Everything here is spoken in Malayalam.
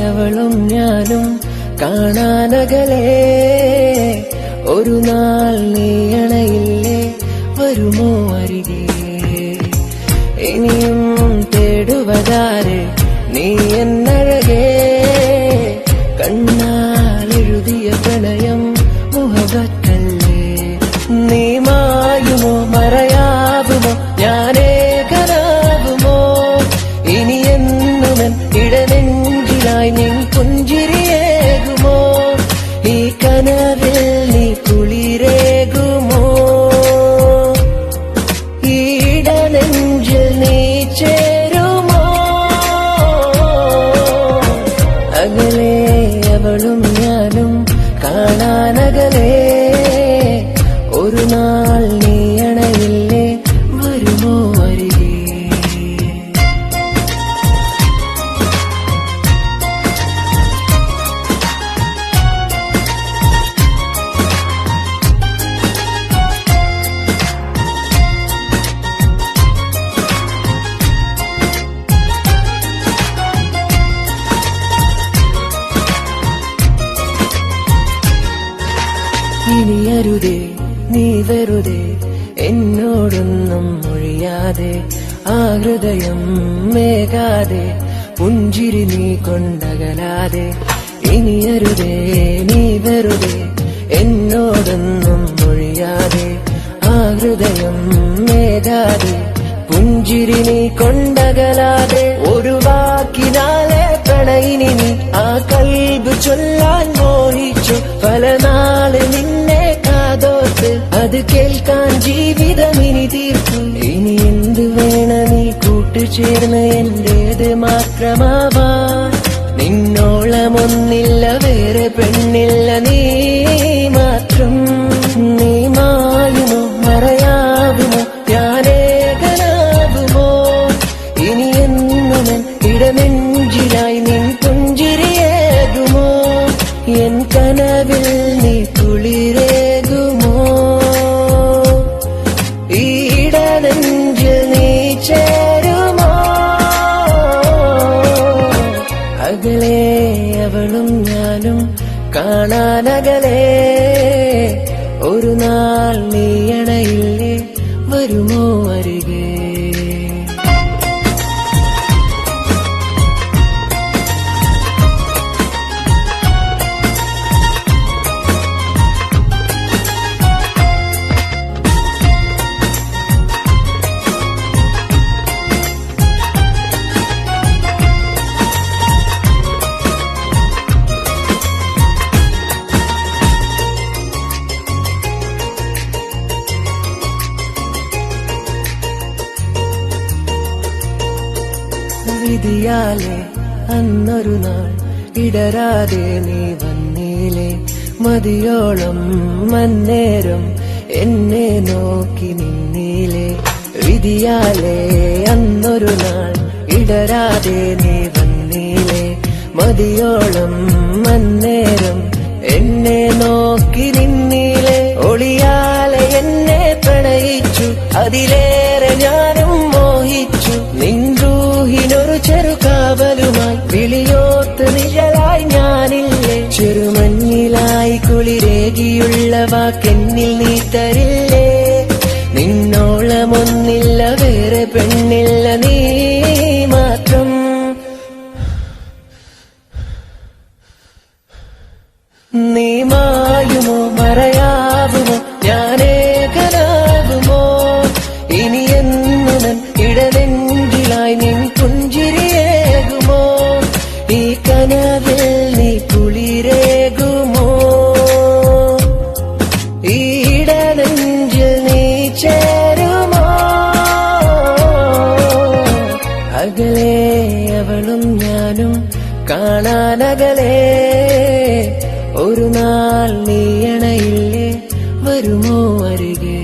അവളും ഞാനും കാണാനകലേ ഒരു നാൾ നീ അണയില്ലേ വരുമോ അരികെ ഇനിയും തേടുവതാരെ നീ എന്നഴകേ കണ്ണാലെഴുതിയ പ്രണയം മുഹബത്തല്ലേ നീ മായുമോ മറയാകുമോ ഞാനേകനാകുമോ ഇനി എന്നുമൻ ഇടനെഞ്ചിലായി നിൻ പുഞ്ചിരിയേകുമോ ഈ കനവിൽ നീ കുളിരേകുമോ ഈ ഇടനെഞ്ചിൽ നീ ചേരുമോ അകലേ അവളും ഞാനും കാണാനകലേ ഒരു നാൾ നീ അണയില്ലേ വരുമോ അരികെ ഇനിയരുതേ നീ വെറുതെ എന്നോടൊന്നും മൊഴിയാതെ ആ ഹൃദയം മേഘാതെ പുഞ്ചിരി നീ കൊണ്ടകലാതെ ഇനിയരുതേ നീ വെറുതെ എന്നോടൊന്നും മൊഴിയാതെ ആ ഹൃദയം മേഘാതെ പുഞ്ചിരി നീ കൊണ്ടകലാതെ ഒരു വാക്കിനാലെ പ്രണയിനി നീ ആ കൽബ് ചൊല്ലാൻ മോഹിച്ചു പല നാള് നിന്നെ കാതോത്ത് അത് കേൾക്കാൻ ജീവിതം ഇനി തീർത്തു ഇനി എന്ത് വേണം നീ കൂട്ടുചേർന്ന് എന്റേത് മാത്രമാവാൻ നിന്നോളമൊന്നില്ല വേറെ പെണ്ണില്ല നീ മാത്രം നീ മായുമോ മറയാകുമോ ഞാനേകനാകുമോ ഇനി എന്നുമൻ ഇടനെഞ്ചിലായി നിൻ പുഞ്ചിരിയേകുമോ എൻ കനവിൽ നീ കുളിരേകുമോ ഈ ഇടനെഞ്ചിൽ നീ ചേരുമോ അകലേ അവളും ഞാനും കാണാനകലേ ഒരു നാൾ നീ അണയില്ലേ വരുമോ അരികെ വിധിയാലെ അന്നൊരു നാൾ ഇടരാതെ നീ വന്നീലേ മതിയോളം മന്നേരം എന്നെ നോക്കി നിന്നീലേ വിധിയാലെ അന്നൊരു നാൾ ഇടരാതെ നീ വന്നീലേ മതിയോളം മന്നേരം എന്നെ നോക്കി നിന്നീലേ ഒളിയാലെ എന്നെ പ്രണയിച്ചു അതിലേറെ ഞാനും മോഹിച്ചു നിൻറൂഹിനൊരു ചെറുകാവലുമായി വിളിയോത്ത് നിഴലായി ഞാനില്ലേ ചെറുമഞ്ഞിലായി കുളിരേകിയുള്ള വാക്കെന്നിൽ നീ തരില്ലേ നിന്നോളമൊന്നില്ല വേറെ പെണ്ണില്ല നീ മാത്രം നീ മായുമോ മറയാകുമോ ഞാനേകനാകുമോ ഇനി എന്നുമൻ ഇടനെഞ്ചിലായി നിൻ പുഞ്ചിരിയേകുമോ ഈ കനവിൽ നീ കുളിരേകുമോ ഈ ഇടനെഞ്ചിൽ നീ ചേരുമോ അകലേ അവളും ഞാനും കാണാനകലേ ഒരു നാൾ നീ അണയില്ലേ വരുമോ അരികെ